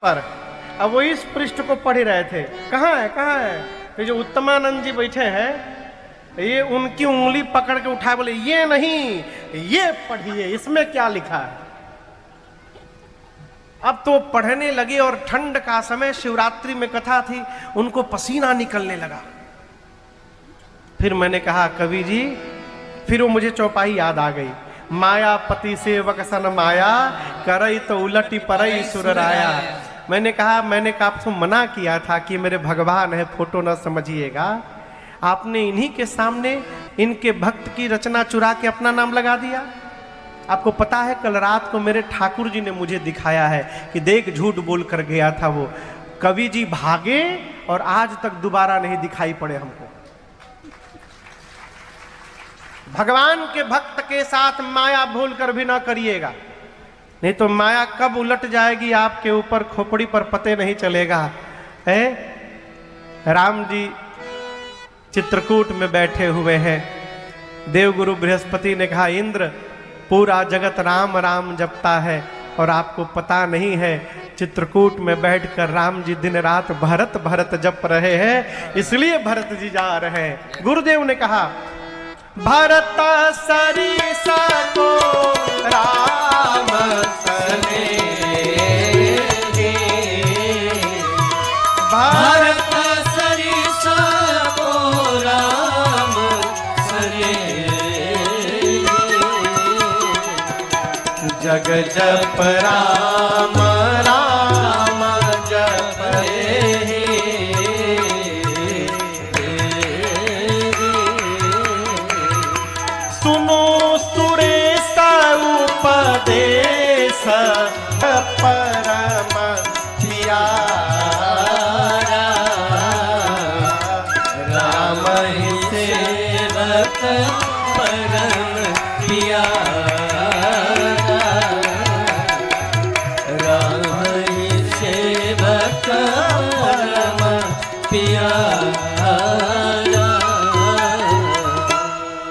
पर अब वो इस पृष्ठ को पढ़ रहे थे, कहाँ है। तो जो उत्तमानंद जी बैठे हैं, ये उनकी उंगली पकड़ के उठाए, बोले ये नहीं, ये पढ़िए, इसमें क्या लिखा है। अब तो पढ़ने लगे और ठंड का समय, शिवरात्रि में कथा थी, उनको पसीना निकलने लगा। फिर मैंने कहा कवि जी, फिर वो मुझे चौपाई याद आ गई, मायापति सेवक सन माया करई तो उलटी परई सुरराया। मैंने कहा आपको मना किया था कि मेरे भगवान है, फोटो न समझिएगा। आपने इन्हीं के सामने इनके भक्त की रचना चुरा के अपना नाम लगा दिया। आपको पता है कल रात को मेरे ठाकुर जी ने मुझे दिखाया है कि देख झूठ बोल कर गया था वो, कवि जी भागे और आज तक दोबारा नहीं दिखाई पड़े हमको। भगवान के भक्त के साथ माया भूल कर भी ना करिएगा, नहीं तो माया कब उलट जाएगी आपके ऊपर, खोपड़ी पर पते नहीं चलेगा। है राम जी चित्रकूट में बैठे हुए हैं। देवगुरु बृहस्पति ने कहा इंद्र पूरा जगत राम राम जपता है और आपको पता नहीं है, चित्रकूट में बैठकर राम जी दिन रात भरत भरत जप रहे हैं, इसलिए भरत जी जा रहे हैं। गुरुदेव ने कहा भरत सरिसा को राम सने, भरत सरिसा को राम सने, जग जप राम राम जप रे। सुनो सुरेश उपदेश परम प्यारा, राम ही सेवक परम प्यारा, राम ही सेवक परम प्यारा।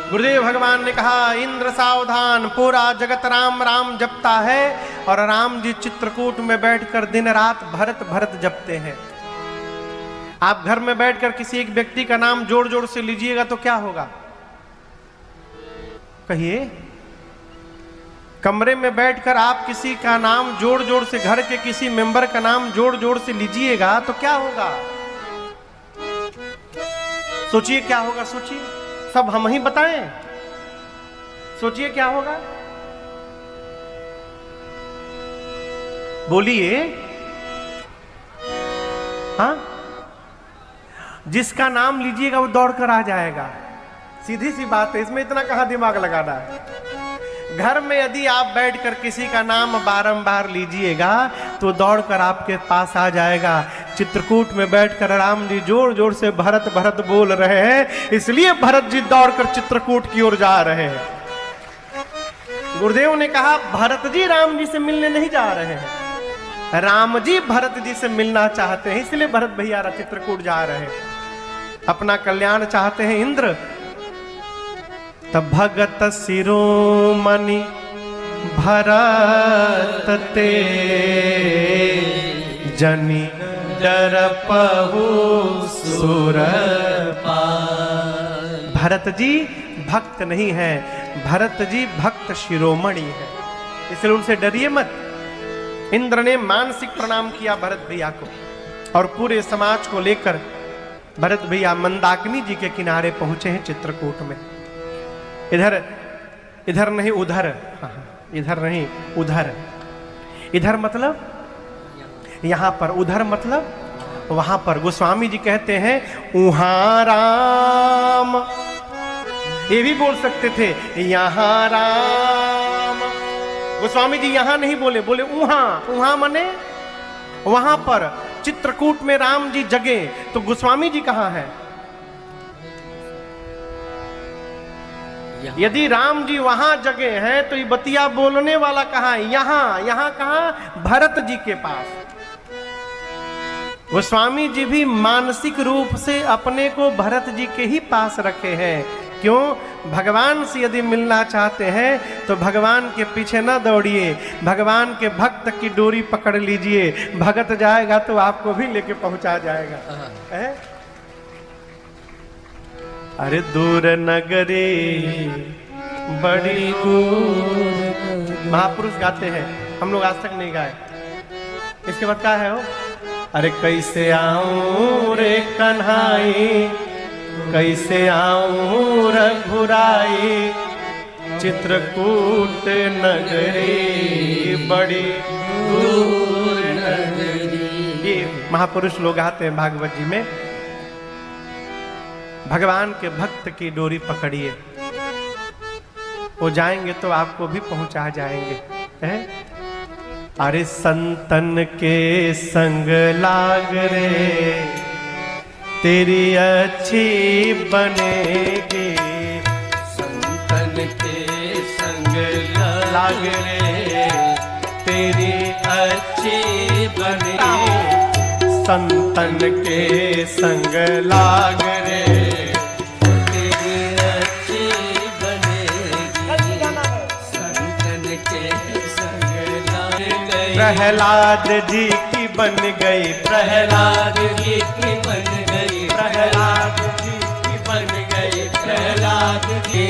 गुरुदेव भगवान ने कहा इंद्र सावधान, पूरा जगत राम राम जपता है और राम जी चित्रकूट में बैठकर दिन रात भरत भरत जपते हैं। आप घर में बैठकर किसी एक व्यक्ति का नाम जोड़ जोड़ से लीजिएगा तो क्या होगा, कहिए। कमरे में बैठकर आप किसी का नाम जोड़ जोड़ से, घर के किसी मेंबर का नाम जोड़ जोड़ से लीजिएगा तो क्या होगा, सोचिए क्या होगा, सोचिए। सब हम ही बताएं, सोचिए क्या होगा, बोलिए। हाँ, जिसका नाम लीजिएगा वो दौड़कर आ जाएगा, सीधी सी बात है, इसमें इतना कहां दिमाग लगाना है। घर में यदि आप बैठकर किसी का नाम बारंबार लीजिएगा तो दौड़कर आपके पास आ जाएगा। चित्रकूट में बैठकर राम जी जोर जोर से भरत भरत बोल रहे हैं, इसलिए भरत जी दौड़कर चित्रकूट की ओर जा रहे हैं। गुरुदेव ने कहा भरत जी राम जी से मिलने नहीं जा रहे हैं, राम जी भरत जी से मिलना चाहते हैं, इसलिए भरत भैया चित्रकूट जा रहे हैं, अपना कल्याण चाहते हैं। इंद्र तब भगत शिरोमणि भरत ते जनि डरपहु सुरपाल। भरत जी भक्त नहीं है, भरत जी भक्त शिरोमणि है, इसलिए उनसे डरिए मत। इंद्र ने मानसिक प्रणाम किया भरत भैया को और पूरे समाज को लेकर भरत भैया मंदाकिनी जी के किनारे पहुंचे हैं चित्रकूट में। इधर नहीं उधर, इधर नहीं उधर, इधर मतलब यहां पर, उधर मतलब वहां पर। गोस्वामी जी कहते हैं उहां राम, ये भी बोल सकते थे यहां राम। गोस्वामी जी यहां नहीं बोले, बोले उहां। उहां मने वहां पर। चित्रकूट में राम जी जगे तो गोस्वामी जी कहां है? यदि राम जी वहां जगे हैं तो ये बतिया बोलने वाला कहां है? यहां। यहां कहां? भरत जी के पास। गोस्वामी जी भी मानसिक रूप से अपने को भरत जी के ही पास रखे हैं, क्यों? भगवान से यदि मिलना चाहते हैं तो भगवान के पीछे न दौड़िए, भगवान के भक्त की डोरी पकड़ लीजिए। भगत जाएगा तो आपको भी लेके पहुंचा जाएगा। है? अरे दूर नगरी बड़ी दूर, महापुरुष गाते हैं, हम लोग आज तक नहीं गाए। इसके बाद क्या है वो? अरे कैसे आऊं रे कन्हाई, कैसे आऊं रघुराई, चित्रकूट नगरी बड़ी दूर नगरी। ये महापुरुष लोग आते हैं भागवत जी में। भगवान के भक्त की डोरी पकड़िए, वो जाएंगे तो आपको भी पहुंचा जाएंगे। है? अरे संतन के संग लाग रे, तेरी अच्छी बनेगी। संतन के संग लाग रे, तेरी अच्छी बनेगी। संतन के संग लाग रे, तेरी अच्छी बनेगी। संतन के संग लाग गई, प्रहलाद जी की बन गई, प्रहलाद जी की बन गई, प्रहलाद जी की बन गई, प्रहलाद की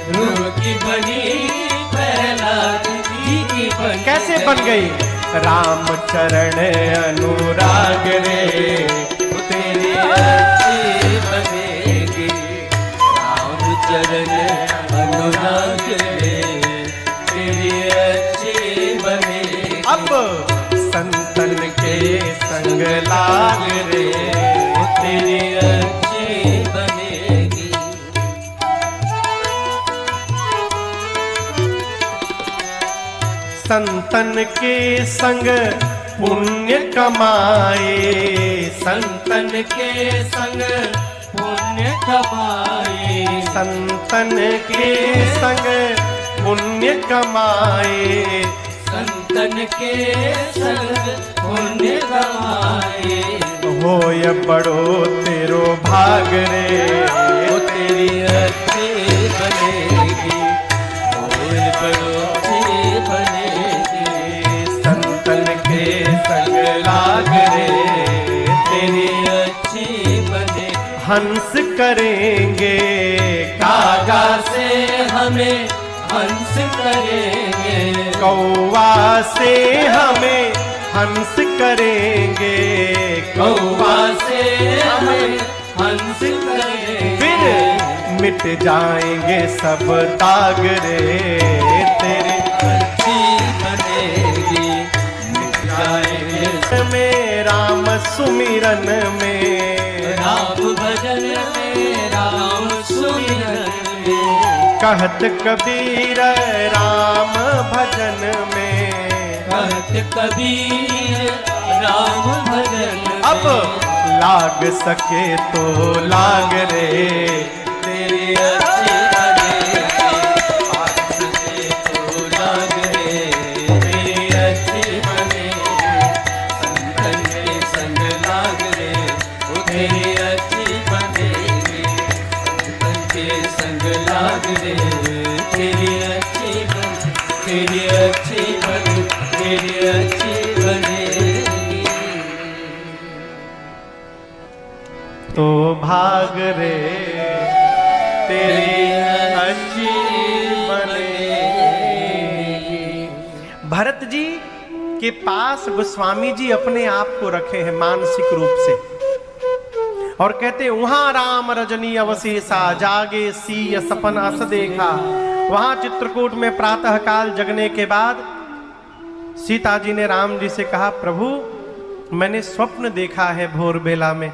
रूह की बनी, प्रहलाद जी की बन कैसे बन गई? राम चरण अनुराग रे, तेरी अच्छी बनेगी। राम चरण अनुराग रे, तेरी अच्छी बनेगी। अब संतन के संग लाग रे, तेरी अच्छी बनेगी। संतन के संग पुण्य कमाए, संतन के संग पुण्य कमाए, संतन के संग पुण्य कमाए, संतन के संग पुण्य कमाए। होय बड़ो तेरो भाग रे, वो तेरी अच्छी बनेगी, होय बड़ो अच्छी बनेगी। संतन के संग लाग रे, तेरी अच्छी बने। हंस करेंगे कागा से हमें हंस करेंगे, कौवा से हमें हंस करेंगे, कौवा से हमें हंस करेंगे। फिर मिट जाएंगे सब दाग रे, तेरे अच्छी बनेगी, मिट जाएंगे में राम सुमिरन में, राम भजन में, राम सुमिरन में। कहत कबीर राम भजन में, कहत कबीर राम भजन में। अब लाग सके तो लाग रे, तेरी अच्छी बनेगी, लाग सके तो लाग रे, तेरी अच्छी बनेगी। संतन के संग लाग रे, वो तेरी अच्छी बनेगी। संतन के संग लाग रे, तेरी अच्छी बन, तेरी अच्छी बन, तेरी अच्छी बनेगी। तो भाग रे तेरी अच्छी बनेगी। भरत जी के पास गोस्वामी जी अपने आप को रखे हैं मानसिक रूप से, और कहते वहां राम रजनी अवशेषा, जागे सीय सपन अस देखा। वहां चित्रकूट में प्रातः काल जगने के बाद सीता जी ने राम जी से कहा, प्रभु मैंने स्वप्न देखा है भोर बेला में।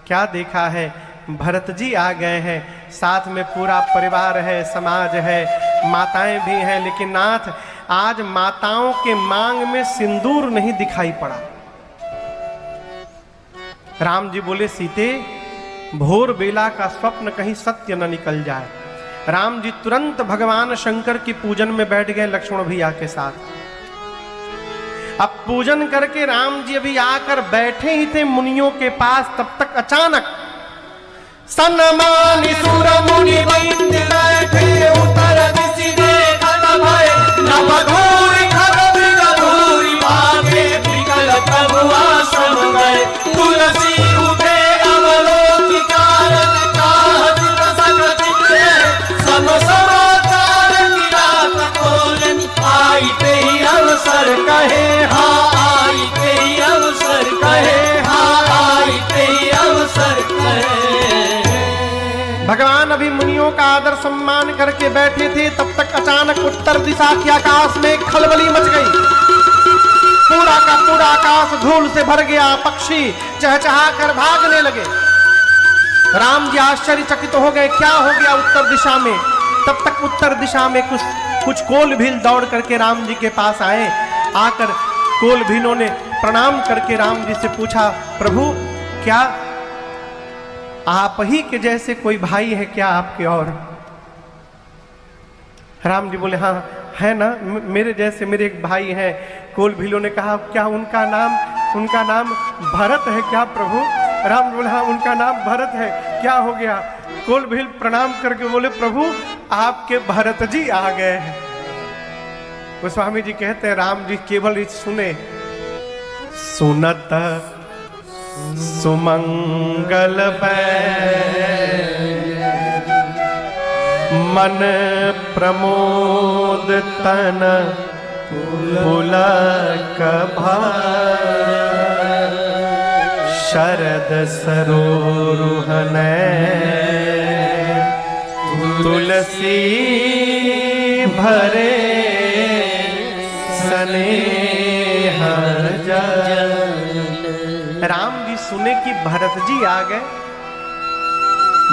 क्या देखा है? भरत जी आ गए हैं, साथ में पूरा परिवार है, समाज है, माताएं भी हैं, लेकिन नाथ आज माताओं के मांग में सिंदूर नहीं दिखाई पड़ा। राम जी बोले, सीते भोर बेला का स्वप्न कहीं सत्य न निकल जाए। राम जी तुरंत भगवान शंकर की पूजन में बैठ गए लक्ष्मण भैया के साथ। अब पूजन करके राम जी अभी आकर बैठे ही थे मुनियों के पास, तब तक अचानक सन्मानी सुर मुनि वैद्य बैठे उत्तर दिशि देखत भय नभ घूरि खग मृग धूरि भागे विकल प्रभु आश्रम गए तुलसी उठे अवलोकि कारण चाहत सकत सब समाचार की रात खोलन आईते ही अवसर कहे हाँ आईते ही अवसर कहे हाँ आईते ही अवसर कहे। भगवान अभी मुनियों का आदर सम्मान करके बैठे थे, तब तक अचानक उत्तर दिशा के आकाश में खलबली मच गई। पूरा का पूरा आकाश धूल से भर गया, पक्षी चहचहा कर भागने लगे। राम जी आश्चर्यचकित हो गए, क्या हो गया उत्तर दिशा में। तब तक उत्तर दिशा में कुछ कोल भील दौड़ करके राम जी के पास आए। आकर कोल भीलों ने प्रणाम करके राम जी से पूछा, प्रभु क्या आप ही के जैसे कोई भाई है क्या आपके? और राम जी बोले हाँ है ना, मेरे जैसे मेरे एक भाई है। कोल भीलों ने कहा क्या उनका नाम भरत है क्या प्रभु? राम बोले हाँ उनका नाम भरत है। क्या हो गया? कोल भील प्रणाम करके बोले प्रभु आपके भरत जी आ गए हैं। गोस्वामी जी कहते हैं राम जी केवल सुने, सुनत सुमंगल मन प्रमोद तन पुलक शरद सरोरुहन तुलसी भरे स्नेह जल। राम जी सुने कि भरत जी आ गए।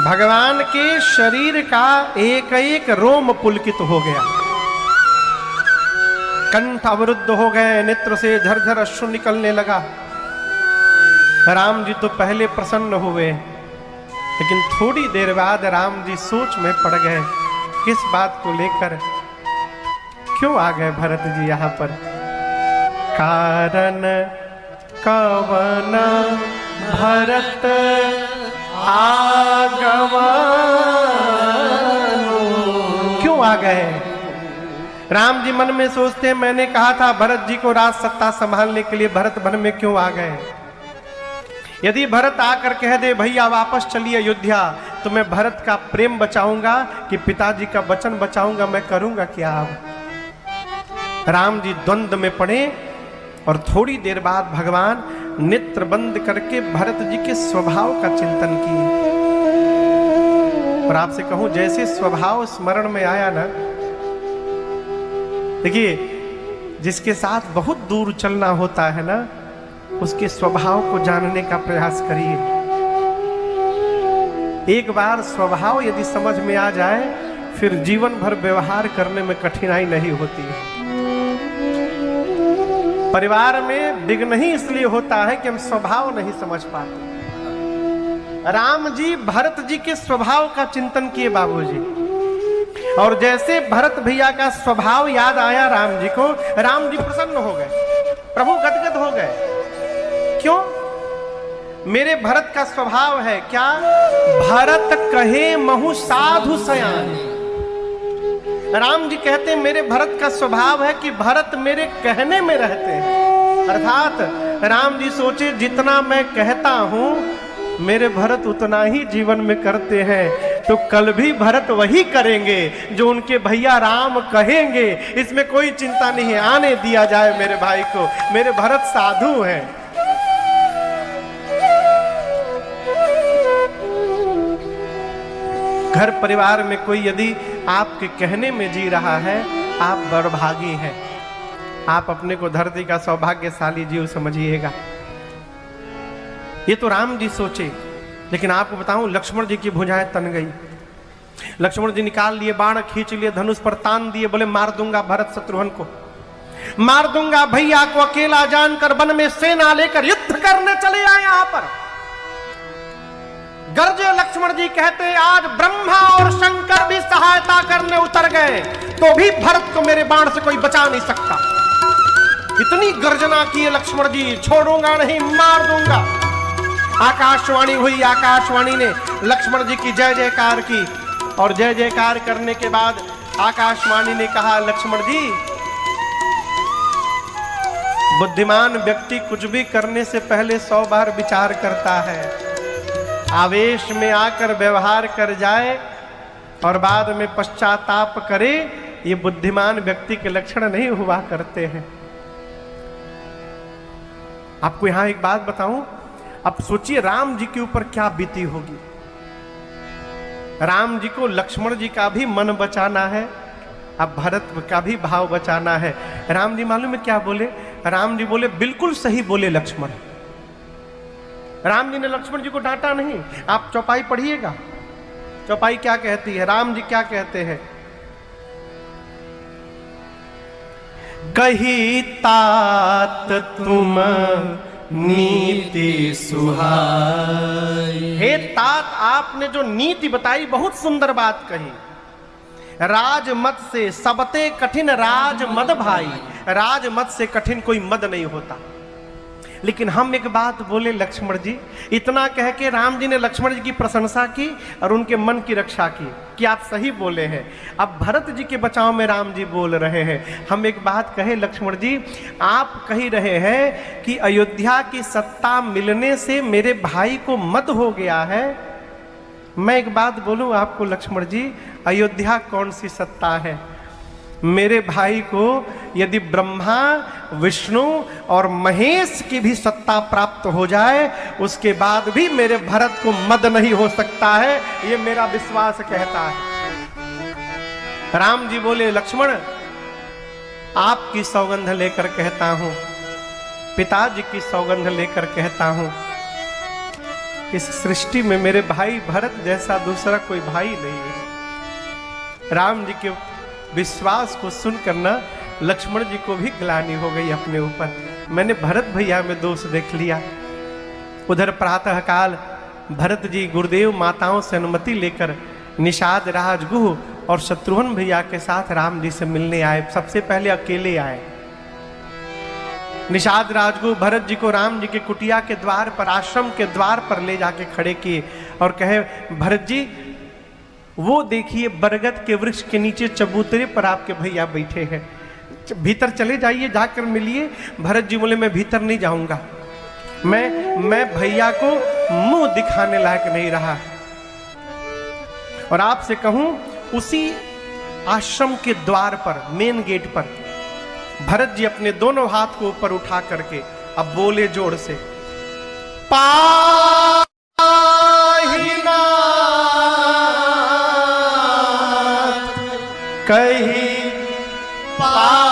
भगवान के शरीर का एक एक रोम पुलकित हो गया, कंठ अवरुद्ध हो गए, नेत्र से झरझर अश्रु निकलने लगा। राम जी तो पहले प्रसन्न हुए, लेकिन थोड़ी देर बाद राम जी सोच में पड़ गए, किस बात को लेकर क्यों आ गए भरत जी यहाँ पर? कारण कवन भरत आगमन, क्यों आ गए? राम जी मन में सोचते हैं मैंने कहा था भरत जी को राज सत्ता संभालने के लिए, भरत वन में क्यों आ गए? यदि भरत आकर कह दे भैया वापस चलिए अयोध्या, तो मैं भरत का प्रेम बचाऊंगा कि पिताजी का वचन बचाऊंगा? मैं करूंगा क्या? अब राम जी द्वंद्व में पड़े और थोड़ी देर बाद भगवान नेत्र बंद करके भरत जी के स्वभाव का चिंतन किए। और आपसे कहूं जैसे स्वभाव स्मरण में आया ना, देखिए जिसके साथ बहुत दूर चलना होता है ना, उसके स्वभाव को जानने का प्रयास करिए। एक बार स्वभाव यदि समझ में आ जाए, फिर जीवन भर व्यवहार करने में कठिनाई नहीं होती है। परिवार में विघ्न ही इसलिए होता है कि हम स्वभाव नहीं समझ पाते। राम जी भरत जी के स्वभाव का चिंतन किए बाबूजी, और जैसे भरत भैया का स्वभाव याद आया राम जी को, राम जी प्रसन्न हो गए, प्रभु गदगद हो गए। क्यों? मेरे भरत का स्वभाव है क्या? भरत कहे महु साधु सयान। राम जी कहते हैं मेरे भरत का स्वभाव है कि भरत मेरे कहने में रहते हैं। अर्थात राम जी सोचे जितना मैं कहता हूं मेरे भरत उतना ही जीवन में करते हैं, तो कल भी भरत वही करेंगे जो उनके भैया राम कहेंगे। इसमें कोई चिंता नहीं है, आने दिया जाए मेरे भाई को, मेरे भरत साधु हैं। घर परिवार में कोई यदि आपके कहने में जी रहा है, आप बड़भागी हैं, आप अपने को धरती का सौभाग्यशाली जीव समझिएगा। ये तो राम जी सोचे, लेकिन आपको बताऊं लक्ष्मण जी की भुजाएं तन गई। लक्ष्मण जी निकाल लिए बाण, खींच लिए, धनुष पर तान दिए, बोले मार दूंगा भरत शत्रुघ्न को, मार दूंगा। भैया को अकेला जानकर वन में सेना लेकर युद्ध करने चले आए। यहां पर गर्जे लक्ष्मण जी कहते आज ब्रह्मा और शंकर भी सहायता करने उतर गए तो भी भरत को मेरे बाण से कोई बचा नहीं सकता। इतनी गर्जना किए लक्ष्मण जी, छोड़ूंगा नहीं, मार दूंगा। आकाशवाणी हुई, आकाशवाणी ने लक्ष्मण जी की जय जयकार की और जय जयकार करने के बाद आकाशवाणी ने कहा, लक्ष्मण जी, बुद्धिमान व्यक्ति कुछ भी करने से पहले 100 बार विचार करता है। आवेश में आकर व्यवहार कर जाए और बाद में पश्चाताप करे, ये बुद्धिमान व्यक्ति के लक्षण नहीं हुआ करते हैं। आपको यहां एक बात बताऊं, अब सोचिए राम जी के ऊपर क्या बीती होगी। राम जी को लक्ष्मण जी का भी मन बचाना है, अब भरत का भी भाव बचाना है। राम जी मालूम है क्या बोले? राम जी बोले, बिल्कुल सही बोले लक्ष्मण। राम जी ने लक्ष्मण जी को डांटा नहीं। आप चौपाई पढ़िएगा, चौपाई क्या कहती है, राम जी क्या कहते हैं? कही तात तुम नीति सुहाई। हे तात, आपने जो नीति बताई बहुत सुंदर बात कही। राजमत से सबते कठिन राजमद भाई। राजमत से कठिन कोई मद नहीं होता। लेकिन हम एक बात बोले लक्ष्मण जी, इतना कह के राम जी ने लक्ष्मण जी की प्रशंसा की और उनके मन की रक्षा की कि आप सही बोले हैं। अब भरत जी के बचाव में राम जी बोल रहे हैं। हम एक बात कहे लक्ष्मण जी, आप कह रहे हैं कि अयोध्या की सत्ता मिलने से मेरे भाई को मद हो गया है। मैं एक बात बोलूं आपको लक्ष्मण जी, अयोध्या कौन सी सत्ता है? मेरे भाई को यदि ब्रह्मा, विष्णु और महेश की भी सत्ता प्राप्त हो जाए, उसके बाद भी मेरे भरत को मद नहीं हो सकता है, ये मेरा विश्वास कहता है। राम जी बोले, लक्ष्मण, आपकी सौगंध लेकर कहता हूं, पिताजी की सौगंध लेकर कहता हूं, इस सृष्टि में मेरे भाई भरत जैसा दूसरा कोई भाई नहीं है। राम जी के विश्वास को सुनकर ना लक्ष्मण जी को भी ग्लानि हो गई अपने ऊपर। मैंने भरत भैया में दोष देख लिया। उधर प्रातः काल भरत जी गुरुदेव माताओं से अनुमति लेकर निषाद राजगुह और शत्रुघ्न भैया के साथ राम जी से मिलने आए। सबसे पहले अकेले आए। निषाद राजगुह भरत जी को राम जी के कुटिया के द्वार पर, आश्रम के द्वार पर ले जाके खड़े किए और कहे, भरत जी वो देखिए बरगद के वृक्ष के नीचे चबूतरे पर आपके भैया बैठे हैं, भीतर चले जाइए, जाकर मिलिए। भरत जी बोले, मैं भीतर नहीं जाऊंगा, मैं भैया को मुंह दिखाने लायक नहीं रहा। और आपसे कहूं, उसी आश्रम के द्वार पर, मेन गेट पर भरत जी अपने दोनों हाथ को ऊपर उठा करके अब बोले जोर से, पाहिना कही पारिये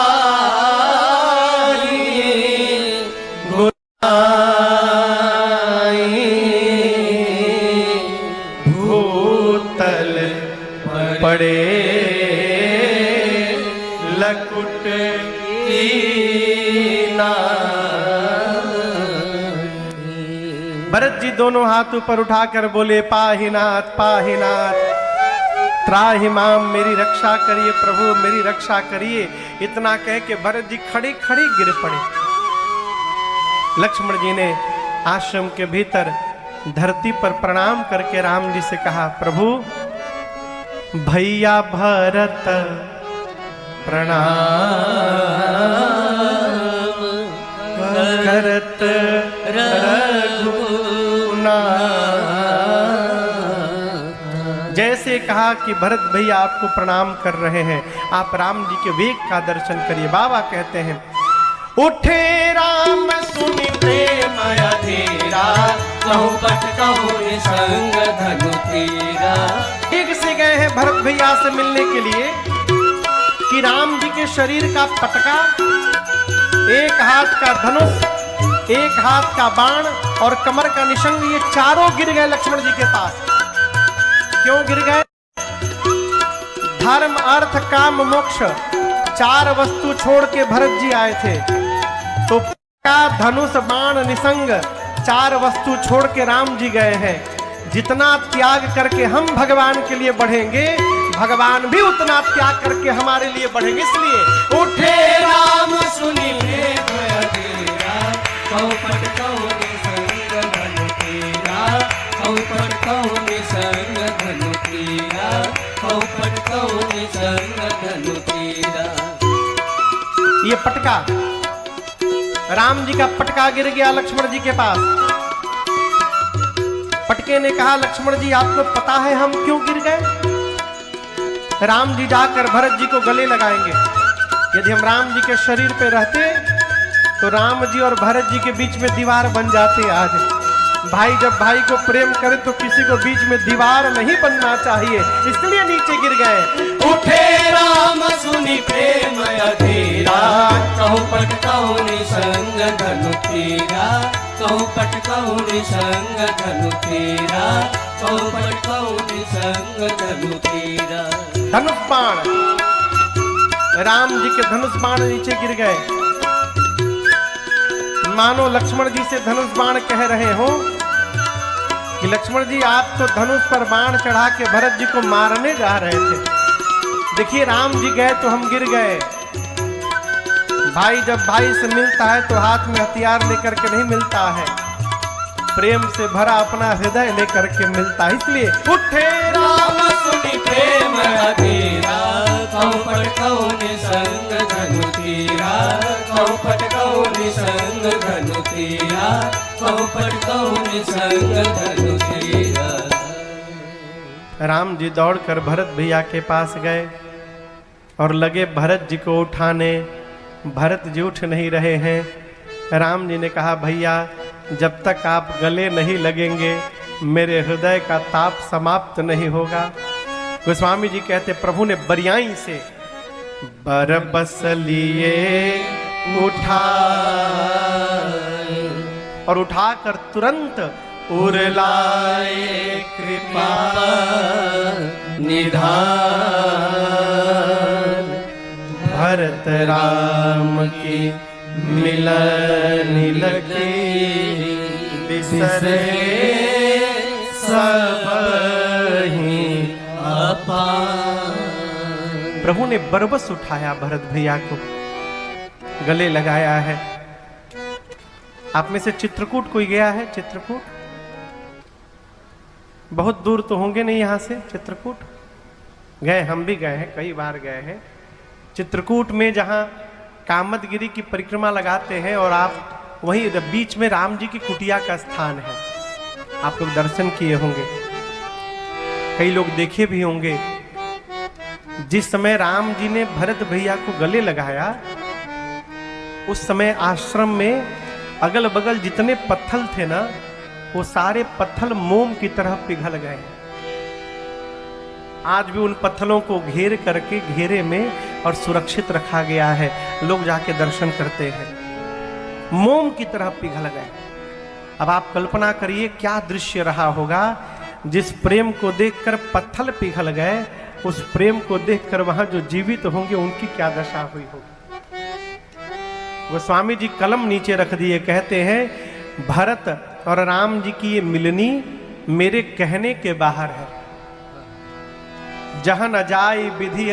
भूतल पड़े लकुट भरत जी दोनों हाथ ऊपर उठाकर बोले, पाहिनाथ पाहिनाथ त्राहिमाम, मेरी रक्षा करिए प्रभु, मेरी रक्षा करिए। इतना कह के भरत जी खड़े खड़े गिर पड़े। लक्ष्मण जी ने आश्रम के भीतर धरती पर प्रणाम करके राम जी से कहा, प्रभु भैया भरत प्रणाम करत जैसे कहा कि भरत भैया आपको प्रणाम कर रहे हैं, आप राम जी के वेग का दर्शन करिए। बाबा कहते हैं, उठे राम सुनि प्रेम अधीरा, कहूँ पट कहूँ निसंग धनु तीरा। एक से गए हैं भरत भैया से मिलने के लिए कि राम जी के शरीर का पटका, एक हाथ का धनुष, एक हाथ का बाण और कमर का निशंग, ये चारों गिर गए लक्ष्मण जी के पास। क्यों गिर गए? धर्म अर्थ काम मोक्ष, चार वस्तु छोड़ के भरत जी आए थे, तो धनुष बाण निसंग चार वस्तु छोड़ के राम जी गए हैं। जितना त्याग करके हम भगवान के लिए बढ़ेंगे, भगवान भी उतना त्याग करके हमारे लिए बढ़ेंगे। इसलिए उठे राम सुनि प्रेम अधीरा, कहूँ पट कहूँ निसंग धनु तीरा। कौपट कौन संग धनु तेरा, कौपट कौन संग धनु तेरा। ये पटका, राम जी का पटका गिर गया लक्ष्मण जी के पास। पटके ने कहा, लक्ष्मण जी आपको पता है हम क्यों गिर गए? राम जी जाकर भरत जी को गले लगाएंगे। यदि हम राम जी के शरीर पे रहते तो राम जी और भरत जी के बीच में दीवार बन जाते। आज भाई जब भाई को प्रेम करे तो किसी को बीच में दीवार नहीं बनना चाहिए, इसलिए नीचे गिर गए। उठे राम सुनि प्रेम अधीरा, कौपट कौन संग धनु तेरा, कौपट कौन संग धनु तेरा, कौपट कौन संग धनु तेरा। धनुष बाण, राम जी के धनुष बाण नीचे गिर गए। मानो लक्ष्मण जी से धनुष बाण कह रहे हो कि लक्ष्मण जी आप तो धनुष पर बाण चढ़ा के भरत जी को मारने जा रहे थे। देखिए राम जी गए तो हम गिर गए। भाई जब भाई से मिलता है तो हाथ में हथियार लेकर के नहीं मिलता है, प्रेम से भरा अपना हृदय लेकर के मिलता है। इसलिए उठे राम सुनि प्रेम अधीरा, कौपट कौन संग धनु तेरा, कौपट कौन संग धनु तेरा, कौपट कौन संग धनु तेरा। राम जी दौड़कर भरत भैया के पास गए और लगे भरत जी को उठाने। भरत जी उठ नहीं रहे हैं। राम जी ने कहा, भैया जब तक आप गले नहीं लगेंगे मेरे हृदय का ताप समाप्त नहीं होगा। गोस्वामी जी कहते, प्रभु ने बरियाई से बरबस लिए उठा और उठाकर तुरंत उरलाए कृपा निधान। भरत राम की मिलन लगे बिसरे सब ही अपार। प्रभु ने बरबस उठाया, भरत भैया को गले लगाया है। आप में से चित्रकूट कोई गया है? चित्रकूट बहुत दूर तो होंगे नहीं यहाँ से। चित्रकूट गए, हम भी गए हैं, कई बार गए हैं। चित्रकूट में जहाँ कामदगिरी की परिक्रमा लगाते हैं और आप वहीं बीच में राम जी की कुटिया का स्थान है। आप लोग दर्शन किए होंगे, कई लोग देखे भी होंगे। जिस समय राम जी ने भरत भैया को गले लगाया उस समय आश्रम में अगल बगल जितने पत्थल थे ना, वो सारे पत्थल मोम की तरह पिघल गए। आज भी उन पत्थलों को घेर करके घेरे में और सुरक्षित रखा गया है। लोग जाके दर्शन करते हैं, मोम की तरह पिघल गए। अब आप कल्पना करिए क्या दृश्य रहा होगा। जिस प्रेम को देखकर पत्थल पिघल गए, उस प्रेम को देखकर वहां जो जीवित होंगे उनकी क्या दशा हुई होगी। गोस्वामी जी कलम नीचे रख दिए, कहते हैं भरत और राम जी की ये मिलनी मेरे कहने के बाहर है। जहां न जाई विधि,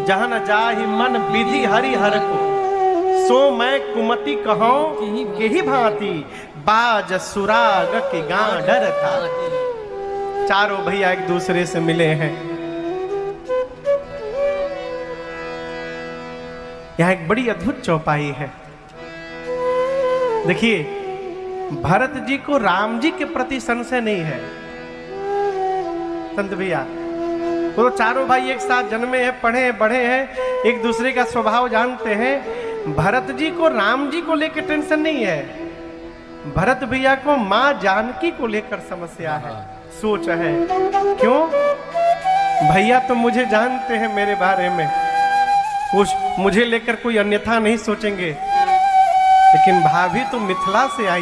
जहां न जाहि मन विधि हरि हर को, सो मैं कुमति कहूं के ही भांति, बाज सुराग के गां डर था। चारों भैया एक दूसरे से मिले हैं। यहां एक बड़ी अद्भुत चौपाई है। देखिए, भरत जी को राम जी के प्रति संशय नहीं है। संत भैया, वो तो चारों भाई एक साथ जन्मे हैं, पढ़े हैं, बढ़े हैं, एक दूसरे का स्वभाव जानते हैं। भरत जी को राम जी को लेकर टेंशन नहीं है, भरत भैया को मां जानकी को लेकर समस्या है, सोच है। क्यों? भैया तो मुझे जानते हैं, मेरे बारे में कुछ मुझे लेकर कोई अन्यथा नहीं सोचेंगे, लेकिन भाभी तो मिथिला से आई।